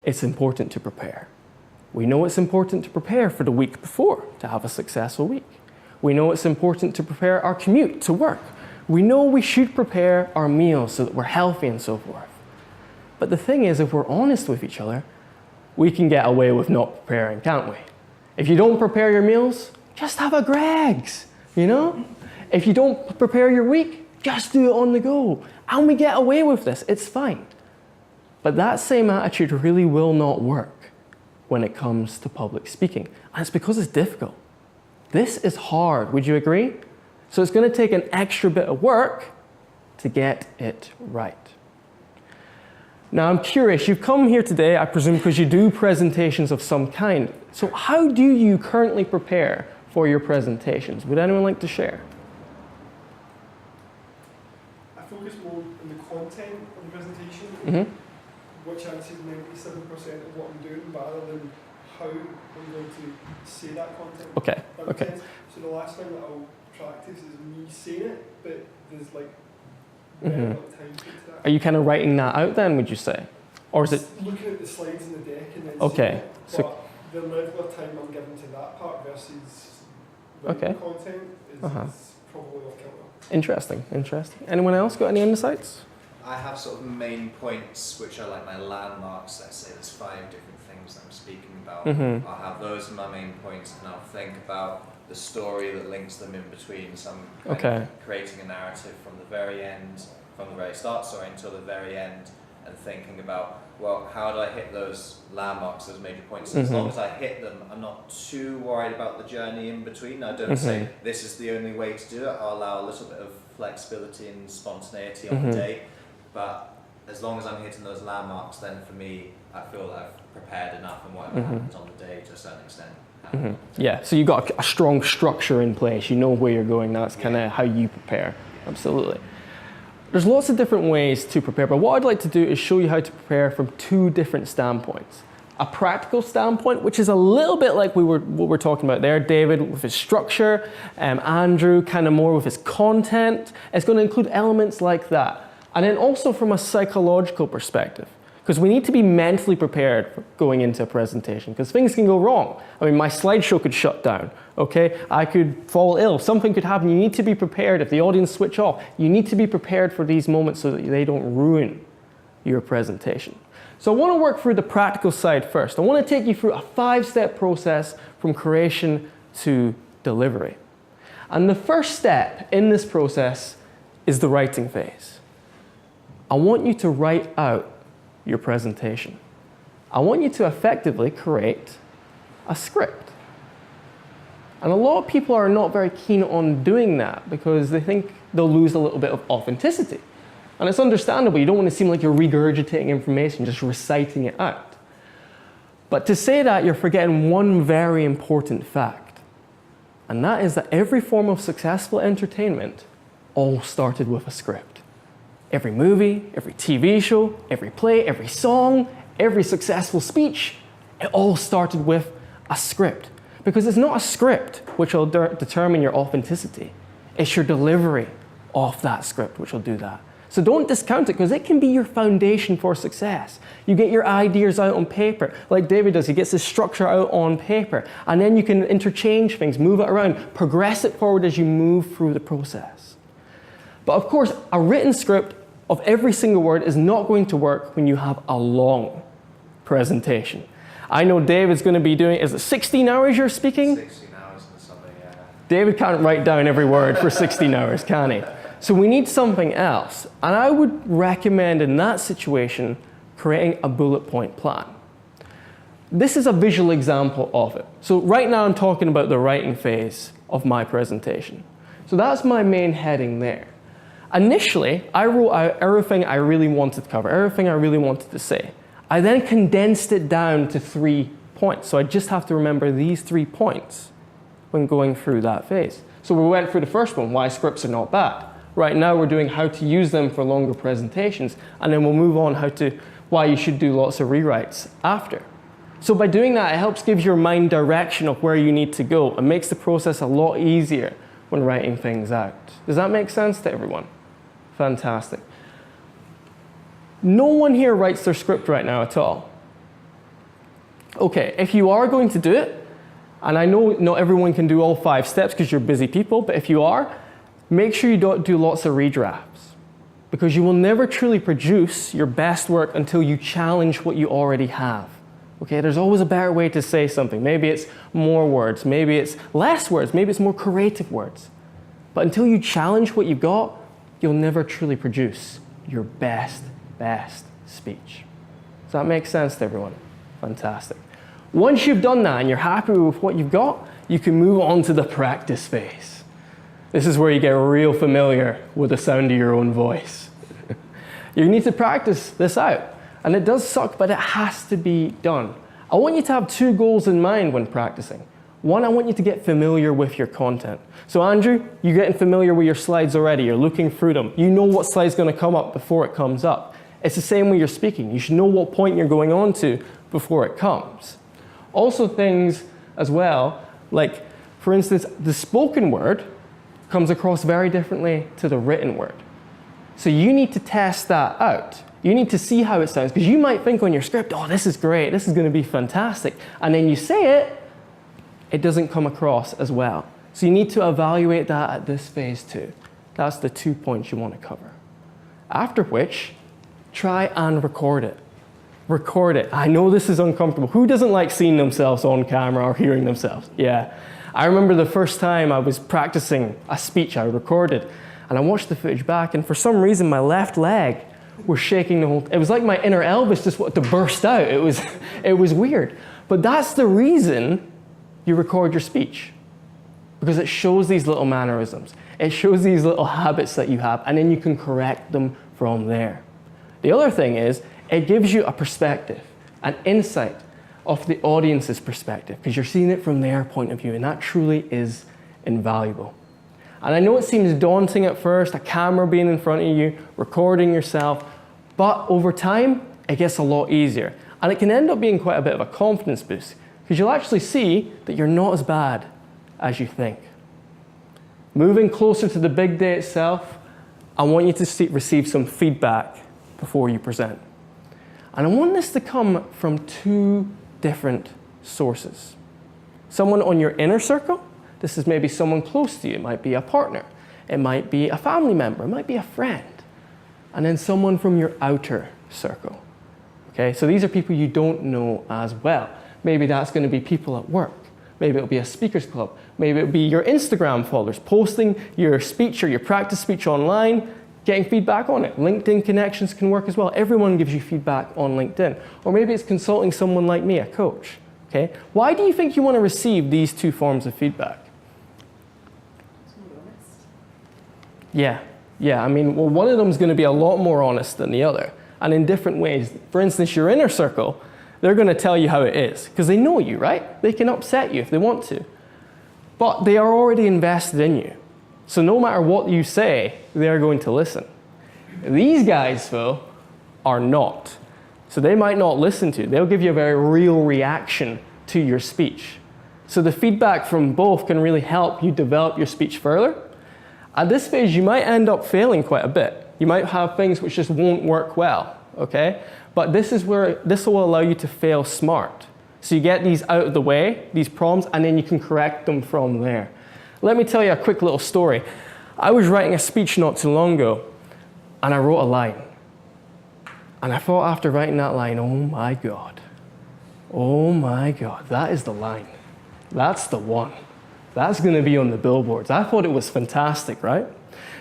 it's important to prepare. We know it's important to prepare for the week before to have a successful week. We know it's important to prepare our commute to work. We know we should prepare our meals so that we're healthy and so forth. But the thing is, if we're honest with each other, we can get away with not preparing, can't we? If you don't prepare your meals, just have a Greggs, you know? If you don't prepare your week, just do it on the go. And we get away with this, it's fine. But that same attitude really will not work when it comes to public speaking. And it's because it's difficult. This is hard, would you agree? So it's going to take an extra bit of work to get it right. Now I'm curious, you've come here today, I presume, because you do presentations of some kind. So how do you currently prepare for your presentations? Would anyone like to share? I focus more on the content of the presentation, which answers 97% of what I'm doing, rather than how I'm going to say that content. Okay, okay. Sense. So the last thing that I'll practice is me saying it, but there's like very little time to that. Are you kind of writing that out then, would you say? Or is it? Looking at the slides in the deck and then okay. saying it, So but the level of time I'm giving to that part versus okay. content is probably off kilter. Interesting, interesting. Anyone else got any insights? I have sort of main points which are like my landmarks. Let's say there's 5 different things that I'm speaking about. I'll have those as my main points, and I'll think about the story that links them in between. So I'm kind of creating a narrative from the very end, from the very start, until the very end, and thinking about, well, how do I hit those landmarks, those major points? As long as I hit them, I'm not too worried about the journey in between. I don't say this is the only way to do it. I'll allow a little bit of flexibility and spontaneity on the day. But as long as I'm hitting those landmarks, then for me, I feel that I've prepared enough, and whatever happens on the day to a certain extent. Yeah, so you've got a strong structure in place. You know where you're going. That's kind of how you prepare. Absolutely. There's lots of different ways to prepare, but what I'd like to do is show you how to prepare from 2 different standpoints. A practical standpoint, which is a little bit like what we're talking about there. David with his structure, Andrew kind of more with his content. It's going to include elements like that. And then also from a psychological perspective, because we need to be mentally prepared for going into a presentation, because things can go wrong. I mean, my slideshow could shut down, okay? I could fall ill, something could happen. You need to be prepared. If the audience switch off, you need to be prepared for these moments so that they don't ruin your presentation. So I want to work through the practical side first. I want to take you through a 5-step process from creation to delivery. And the first step in this process is the writing phase. I want you to write out your presentation. I want you to effectively create a script. And a lot of people are not very keen on doing that because they think they'll lose a little bit of authenticity. And it's understandable. You don't want to seem like you're regurgitating information, just reciting it out. But to say that, you're forgetting one very important fact. And that is that every form of successful entertainment all started with a script. Every movie, every TV show, every play, every song, every successful speech, it all started with a script. Because it's not a script which will determine your authenticity. It's your delivery of that script which will do that. So don't discount it, because it can be your foundation for success. You get your ideas out on paper, like David does. He gets his structure out on paper, and then you can interchange things, move it around, progress it forward as you move through the process. But of course, a written script of every single word is not going to work when you have a long presentation. I know David's going to be doing, is it 16 hours you're speaking? 16 hours or something, yeah. David can't write down every word for 16 hours, can he? So we need something else. And I would recommend in that situation, creating a bullet point plan. This is a visual example of it. So right now I'm talking about the writing phase of my presentation. So that's my main heading there. Initially, I wrote out everything I really wanted to cover, everything I really wanted to say. I then condensed it down to 3 points. So I just have to remember these 3 points when going through that phase. So we went through the first one, why scripts are not bad. Right now we're doing how to use them for longer presentations, and then we'll move on why you should do lots of rewrites after. So by doing that, it helps give your mind direction of where you need to go. It makes the process a lot easier when writing things out. Does that make sense to everyone? Fantastic. No one here writes their script right now at all. Okay, if you are going to do it, and I know not everyone can do all 5 steps because you're busy people, but if you are, make sure you don't do lots of redrafts, because you will never truly produce your best work until you challenge what you already have. Okay, there's always a better way to say something. Maybe it's more words, maybe it's less words, maybe it's more creative words. But until you challenge what you've got, you'll never truly produce your best speech. Does that make sense to everyone? Fantastic. Once you've done that and you're happy with what you've got, you can move on to the practice phase. This is where you get real familiar with the sound of your own voice. You need to practice this out. And it does suck, but it has to be done. I want you to have 2 goals in mind when practicing. One, I want you to get familiar with your content. So Andrew, you're getting familiar with your slides already. You're looking through them. You know what slide's going to come up before it comes up. It's the same when you're speaking. You should know what point you're going on to before it comes. Also things as well, like for instance, the spoken word comes across very differently to the written word. So you need to test that out. You need to see how it sounds, because you might think on your script, oh, this is great, this is going to be fantastic. And then you say it, it doesn't come across as well. So you need to evaluate that at this phase too. That's the 2 points you want to cover. After which, try and record it. Record it. I know this is uncomfortable. Who doesn't like seeing themselves on camera or hearing themselves? Yeah. I remember the first time I was practicing a speech I recorded, and I watched the footage back, and for some reason my left leg was shaking the whole. It was like my inner Elvis just wanted to burst out. It was weird. But that's the reason you record your speech, because it shows these little mannerisms. It shows these little habits that you have, and then you can correct them from there. The other thing is, it gives you a perspective, an insight of the audience's perspective, because you're seeing it from their point of view, and that truly is invaluable. And I know it seems daunting at first, a camera being in front of you, recording yourself, but over time, it gets a lot easier. And it can end up being quite a bit of a confidence boost, because you'll actually see that you're not as bad as you think. Moving closer to the big day itself, I want you to receive some feedback before you present. And I want this to come from 2 different sources. Someone on your inner circle. This is maybe someone close to you. It might be a partner. It might be a family member. It might be a friend. And then someone from your outer circle. Okay, so these are people you don't know as well. Maybe that's going to be people at work. Maybe it'll be a speakers club. Maybe it'll be your Instagram followers, posting your speech or your practice speech online, getting feedback on it. LinkedIn connections can work as well. Everyone gives you feedback on LinkedIn. Or maybe it's consulting someone like me, a coach. Okay? Why do you think you want to receive these 2 forms of feedback? Yeah. I mean, well, one of them is going to be a lot more honest than the other, and in different ways. For instance, your inner circle, they're going to tell you how it is, because they know you, right? They can upset you if they want to. But they are already invested in you. So no matter what you say, they're going to listen. These guys, though, are not. So they might not listen to you. They'll give you a very real reaction to your speech. So the feedback from both can really help you develop your speech further. At this phase, you might end up failing quite a bit. You might have things which just won't work well, okay? But this is where this will allow you to fail smart. So you get these out of the way, these problems, and then you can correct them from there. Let me tell you a quick little story. I was writing a speech not too long ago, and I wrote a line. And I thought after writing that line, oh my God, that is the line. That's the one. That's going to be on the billboards. I thought it was fantastic, right?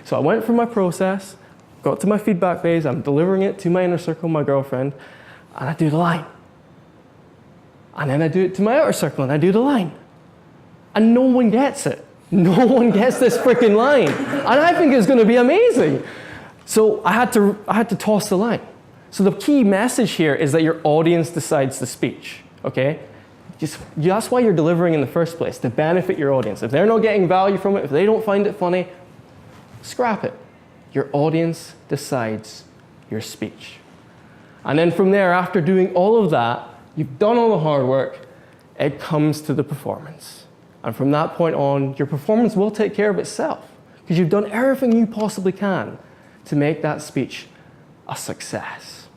So I went through my process, got to my feedback phase, I'm delivering it to my inner circle, my girlfriend, and I do the line. And then I do it to my outer circle, and I do the line. And no one gets it. No one gets this freaking line. And I think it's going to be amazing. So I had to toss the line. So the key message here is that your audience decides the speech, okay? That's why you're delivering in the first place, to benefit your audience. If they're not getting value from it, if they don't find it funny, scrap it. Your audience decides your speech. And then from there, after doing all of that, you've done all the hard work, it comes to the performance. And from that point on, your performance will take care of itself, because you've done everything you possibly can to make that speech a success.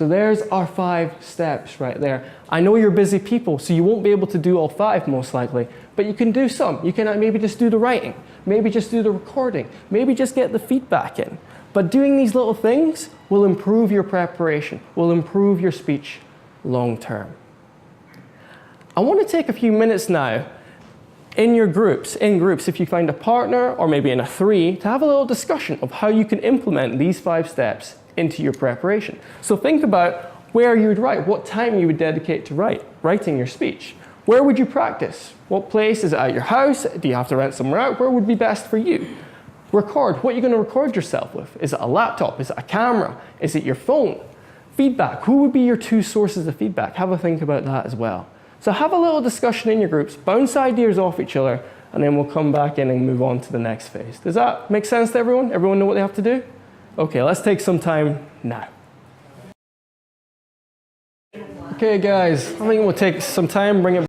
So there's our 5 steps right there. I know you're busy people, so you won't be able to do all 5 most likely, but you can do some. You can maybe just do the writing, maybe just do the recording, maybe just get the feedback in. But doing these little things will improve your preparation, will improve your speech long term. I want to take a few minutes now in groups, if you find a partner or maybe in a 3, to have a little discussion of how you can implement these 5 steps into your preparation. So think about where you would write, what time you would dedicate to writing your speech. Where would you practice? What place? Is it at your house? Do you have to rent somewhere out? Where would be best for you? Record. What are you going to record yourself with? Is it a laptop? Is it a camera? Is it your phone? Feedback. Who would be your 2 sources of feedback? Have a think about that as well. So have a little discussion in your groups, bounce ideas off each other, and then we'll come back in and move on to the next phase. Does that make sense to everyone? Everyone know what they have to do? Okay, let's take some time now. Okay guys, I think we'll take some time, bring it